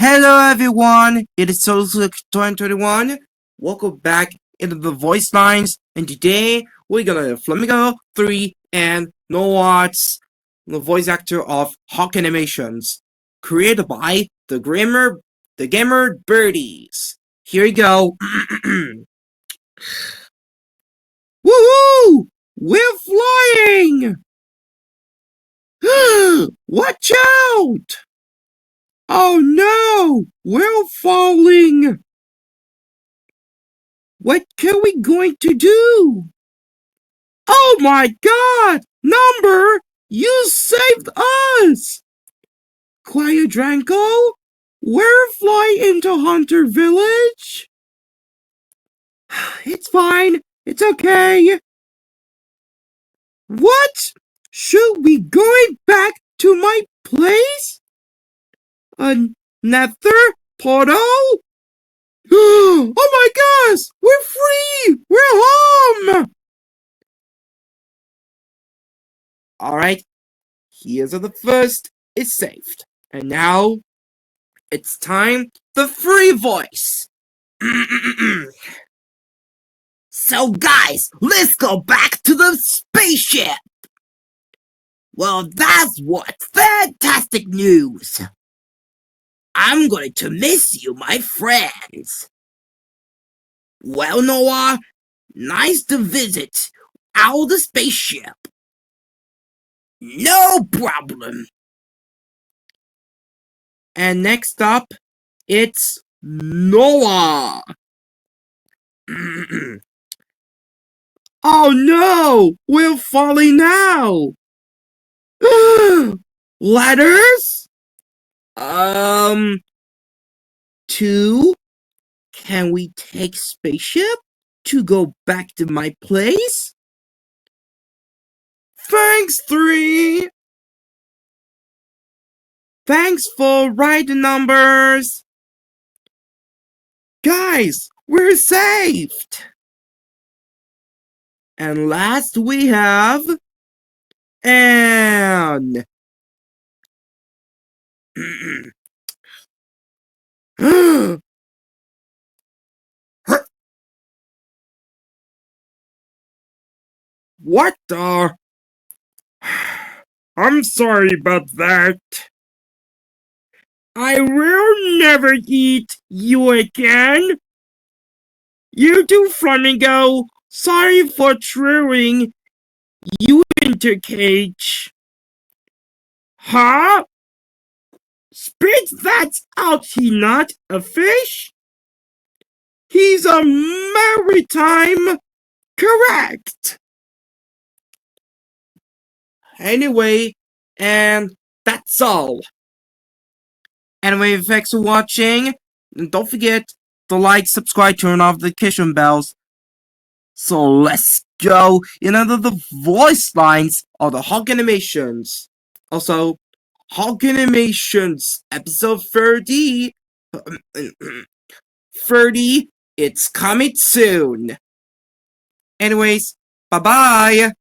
Hello everyone, it is Celik 2021. Welcome back into the voice lines, and today we're gonna Flamingo 3 and Noah's the voice actor of Honk animations, created by the Gamer Birdies. Here you go. Woohoo! We're flying! Watch out! Oh no! We're falling! What are we going to do? Oh my god! Number! You saved us! Quiet, Dranko! We're flying into Hunter Village! It's fine. It's okay. What? Should we going back to my place? Another portal? Oh my gosh! We're free! We're home! Alright, here's the first is saved. And now, it's time the free voice. So guys, let's go back to the spaceship! Well, that's what fantastic news! I'm going to miss you, my friends. Well, Noah, nice to visit our spaceship. No problem. And next up, it's Noah. Oh no, we're falling now. Ladders? Two? Can we take spaceship to go back to my place? Thanks, 3. Thanks for right numbers. Guys, we're saved. And last we have Anne. What the? I'm sorry about that. I will never eat you again. You too, Flamingo. Sorry for throwing you into cage. Huh? Spit that out, he not a fish? He's a maritime. Correct. Anyway, and that's all. Anyway, thanks for watching. And don't forget to like, subscribe, turn off the notification bells. So let's go into the voice lines of the Honk animations. Also, Honk animations episode 30. 30, it's coming soon. Anyways, bye bye.